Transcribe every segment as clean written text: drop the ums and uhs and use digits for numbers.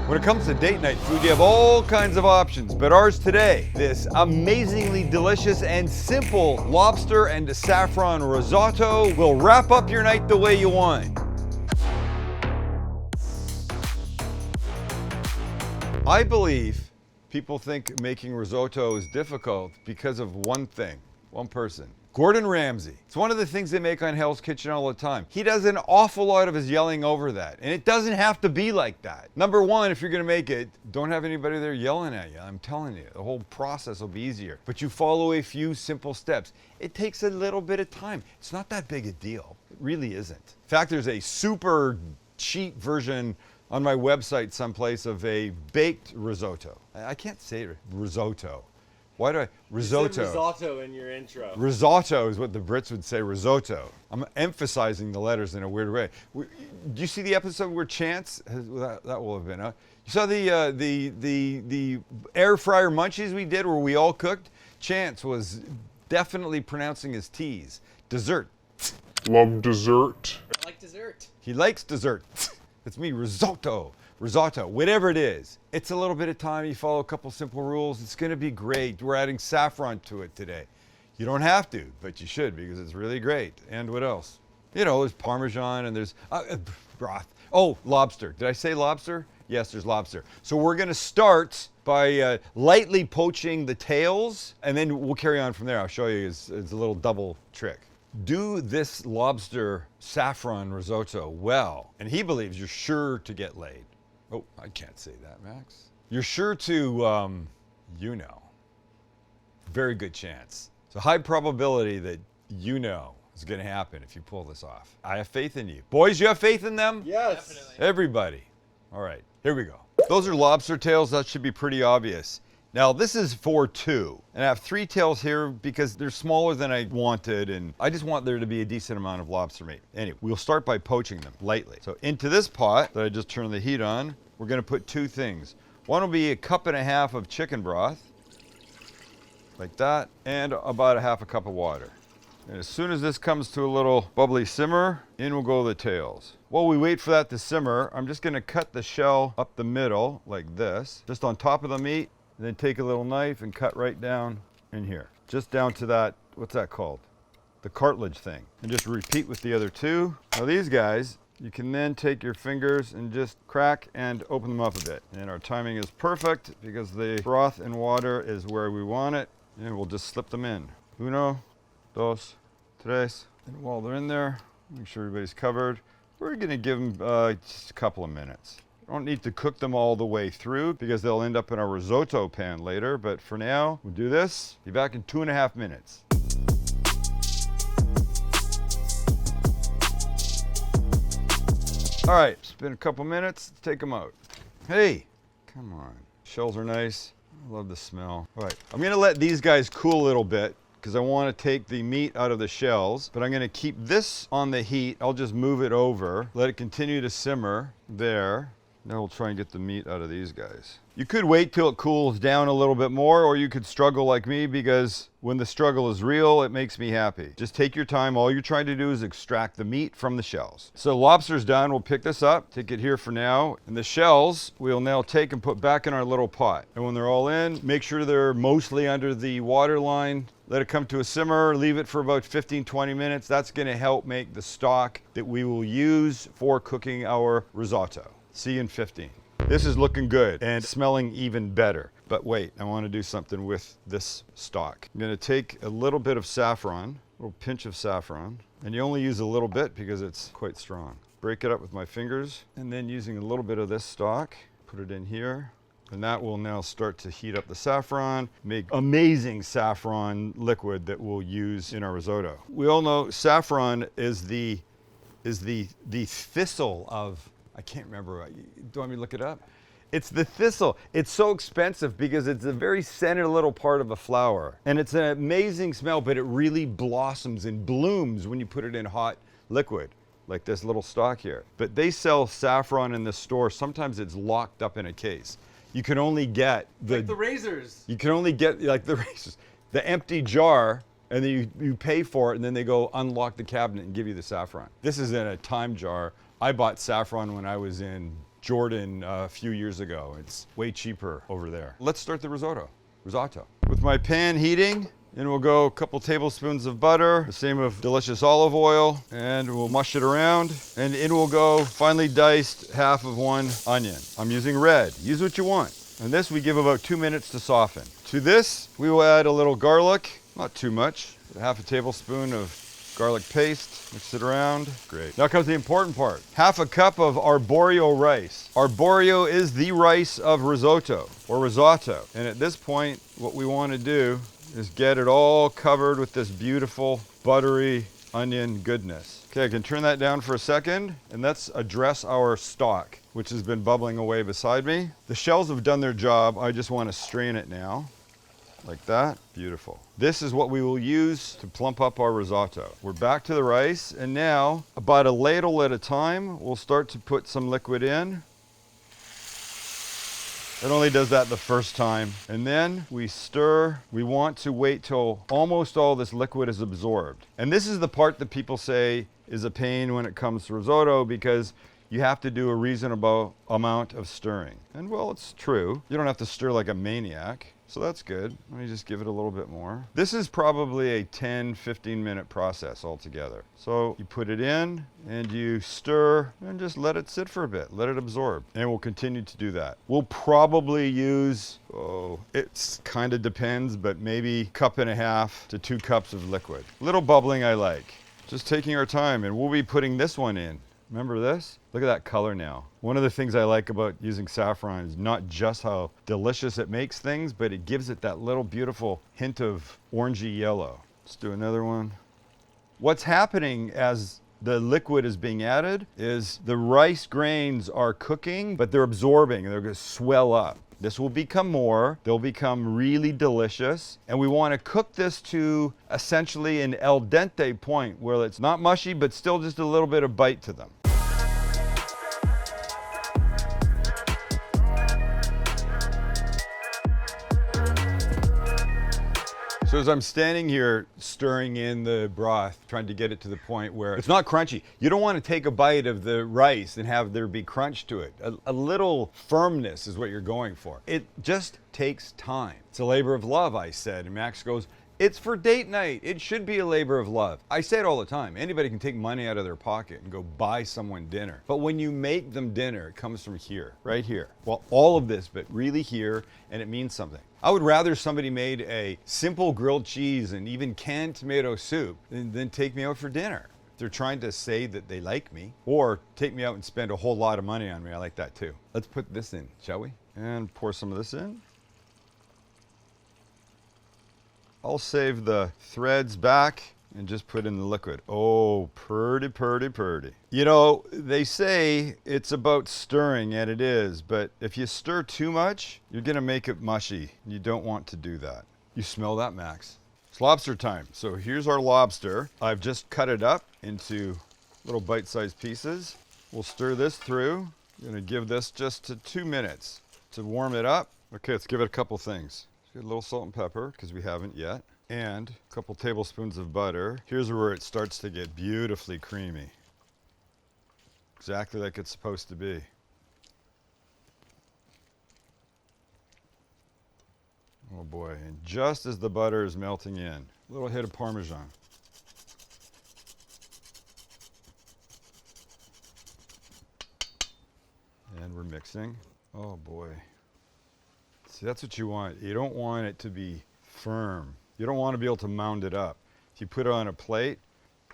When it comes to date night food, you have all kinds of options, but ours today, this amazingly delicious and simple lobster and saffron risotto will wrap up your night the way you want. I believe people think making risotto is difficult because of one thing, one person. Gordon Ramsay. It's one of the things they make on Hell's Kitchen all the time. He does an awful lot of his yelling over that, and it doesn't have to be like that. Number one, if you're gonna make it, don't have anybody there yelling at you. I'm telling you, the whole process will be easier. But you follow a few simple steps. It takes a little bit of time. It's not that big a deal. It really isn't. In fact, there's a super cheap version on my website someplace of a baked risotto. I can't say risotto. Why do I? Risotto. You said risotto in your intro. Risotto is what the Brits would say, risotto. I'm emphasizing the letters in a weird way. Do you see the episode where Chance, that will have been, you saw the air fryer munchies we did where we all cooked? Chance was definitely pronouncing his T's. Dessert. Love dessert. I like dessert. He likes dessert. It's me, risotto. Risotto, whatever it is. It's a little bit of time, you follow a couple simple rules, it's gonna be great. We're adding saffron to it today. You don't have to, but you should because it's really great. And what else? You know, there's Parmesan and there's broth. Oh, lobster. Did I say lobster? Yes, there's lobster. So we're gonna start by lightly poaching the tails, and then we'll carry on from there. I'll show you, it's a little double trick. Do this lobster saffron risotto well, and he believes you're sure to get laid. Oh, I can't say that, Max. You're sure to, you know. Very good chance. It's a high probability that you know is gonna happen if you pull this off. I have faith in you. Boys, you have faith in them? Yes. Definitely. Everybody. All right, here we go. Those are lobster tails, that should be pretty obvious. Now this is for two, and I have three tails here because they're smaller than I wanted, and I just want there to be a decent amount of lobster meat. Anyway, we'll start by poaching them lightly. So into this pot that I just turned the heat on, we're gonna put two things. One will be 1.5 cups of chicken broth, like that, and about 1/2 cup of water. And as soon as this comes to a little bubbly simmer, in will go the tails. While we wait for that to simmer, I'm just gonna cut the shell up the middle like this, just on top of the meat. And then take a little knife and cut right down in here. Just down to that, what's that called? The cartilage thing. And just repeat with the other two. Now these guys, you can then take your fingers and just crack and open them up a bit. And our timing is perfect because the broth and water is where we want it. And we'll just slip them in. Uno, dos, tres. And while they're in there, make sure everybody's covered. We're gonna give them just a couple of minutes. Don't need to cook them all the way through because they'll end up in our risotto pan later, but for now, we'll do this. Be back in 2.5 minutes. All right, it's been a couple minutes, let's take them out. Hey, come on. Shells are nice, I love the smell. All right, I'm gonna let these guys cool a little bit because I want to take the meat out of the shells, but I'm going to keep this on the heat. I'll just move it over, let it continue to simmer there. Now we'll try and get the meat out of these guys. You could wait till it cools down a little bit more, or you could struggle like me because when the struggle is real, it makes me happy. Just take your time. All you're trying to do is extract the meat from the shells. So lobster's done. We'll pick this up, take it here for now. And the shells we'll now take and put back in our little pot. And when they're all in, make sure they're mostly under the water line. Let it come to a simmer, leave it for about 15-20 minutes. That's gonna help make the stock that we will use for cooking our risotto. See you in 15. This is looking good and smelling even better. But wait, I want to do something with this stock. I'm going to take a little bit of saffron, a little pinch of saffron, and you only use a little bit because it's quite strong. Break it up with my fingers, and then using a little bit of this stock, put it in here. And that will now start to heat up the saffron, make amazing saffron liquid that we'll use in our risotto. We all know saffron is the thistle of, I can't remember. Do you want me to look it up? It's the thistle. It's so expensive because it's a very center little part of a flower. And it's an amazing smell, but it really blossoms and blooms when you put it in hot liquid, like this little stalk here. But they sell saffron in the store. Sometimes it's locked up in a case. You can only get like the razors. You can only get like the razors, the empty jar, and then you pay for it, and then they go unlock the cabinet and give you the saffron. This is in a time jar. I bought saffron when I was in Jordan a few years ago. It's way cheaper over there. Let's start the risotto. With my pan heating, in will go a couple tablespoons of butter, the same of delicious olive oil, and we'll mush it around. And in will go finely diced half of one onion. I'm using red. Use what you want. And this we give about 2 minutes to soften. To this, we will add a little garlic, not too much, half a tablespoon of garlic paste, mix it around. Great. Now comes the important part. Half a cup of arborio rice. Arborio is the rice of risotto, or risotto. And at this point, what we want to do is get it all covered with this beautiful, buttery onion goodness. Okay, I can turn that down for a second, and let's address our stock, which has been bubbling away beside me. The shells have done their job. I just want to strain it now. Like that. Beautiful. This is what we will use to plump up our risotto. We're back to the rice, and now, about a ladle at a time, we'll start to put some liquid in. It only does that the first time. And then we stir. We want to wait till almost all this liquid is absorbed. And this is the part that people say is a pain when it comes to risotto, because you have to do a reasonable amount of stirring. And well, it's true. You don't have to stir like a maniac. So that's good. Let me just give it a little bit more. This is probably a 10-15 minute process altogether. So you put it in and you stir and just let it sit for a bit. Let it absorb. And we'll continue to do that. We'll probably use, it kind of depends, but maybe 1.5 to 2 cups of liquid. Little bubbling I like. Just taking our time, and we'll be putting this one in. Remember this? Look at that color now. One of the things I like about using saffron is not just how delicious it makes things, but it gives it that little beautiful hint of orangey yellow. Let's do another one. What's happening as the liquid is being added is the rice grains are cooking, but they're absorbing and they're going to swell up. This will become more, they'll become really delicious, and we want to cook this to essentially an al dente point where it's not mushy, but still just a little bit of bite to them. So as I'm standing here stirring in the broth, trying to get it to the point where it's not crunchy. You don't want to take a bite of the rice and have there be crunch to it. A little firmness is what you're going for. It just takes time. It's a labor of love, I said. And Max goes, it's for date night. It should be a labor of love. I say it all the time. Anybody can take money out of their pocket and go buy someone dinner. But when you make them dinner, it comes from here, right here. Well, all of this, but really here, and it means something. I would rather somebody made a simple grilled cheese and even canned tomato soup than take me out for dinner. If they're trying to say that they like me, or take me out and spend a whole lot of money on me, I like that too. Let's put this in, shall we? And pour some of this in. I'll save the threads back and just put in the liquid. Oh, purty, purty, purty. You know, they say it's about stirring, and it is, but if you stir too much, you're gonna make it mushy. You don't want to do that. You smell that, Max? It's lobster time. So here's our lobster. I've just cut it up into little bite-sized pieces. We'll stir this through. I'm gonna give this just 2 minutes to warm it up. Okay, let's give it a couple things. A little salt and pepper, because we haven't yet, and a couple tablespoons of butter. Here's where it starts to get beautifully creamy. Exactly like it's supposed to be. Oh boy, and just as the butter is melting in, a little hit of Parmesan. And we're mixing. Oh boy. See, that's what you want. You don't want it to be firm. You don't want to be able to mound it up. If you put it on a plate,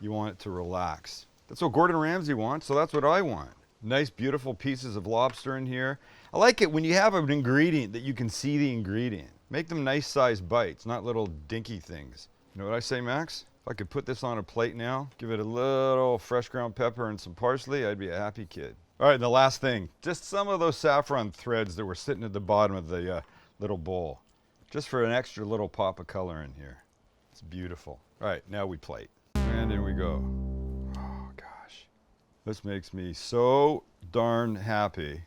you want it to relax. That's what Gordon Ramsay wants, so that's what I want. Nice, beautiful pieces of lobster in here. I like it when you have an ingredient that you can see the ingredient. Make them nice sized bites, not little dinky things. You know what I say, Max? If I could put this on a plate now, give it a little fresh ground pepper and some parsley, I'd be a happy kid. All right, and the last thing, just some of those saffron threads that were sitting at the bottom of the little bowl, just for an extra little pop of color in here. It's beautiful. All right, now we plate. And in we go. Oh gosh, this makes me so darn happy.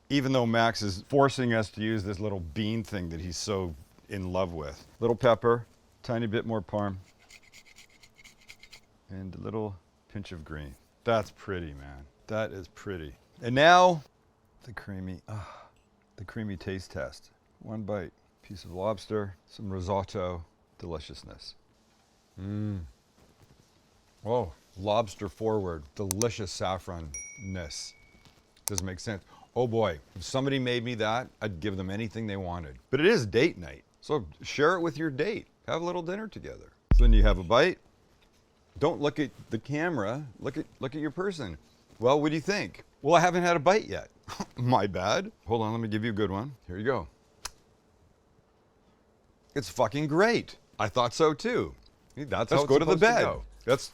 Even though Max is forcing us to use this little bean thing that he's so in love with. Little pepper, tiny bit more parm, and a little pinch of green. That's pretty, man. That is pretty. And now The creamy taste test. One bite. Piece of lobster, some risotto, deliciousness. Oh, lobster forward, delicious saffron-ness. Doesn't make sense. Oh boy, if somebody made me that, I'd give them anything they wanted. But it is date night, so share it with your date. Have a little dinner together. So then you have a bite. Don't look at the camera, look at your person. Well, what do you think? Well, I haven't had a bite yet. My bad. Hold on, let me give you a good one. Here you go. It's fucking great. I thought so too. That's Let's how go it's to the supposed bed. go. That's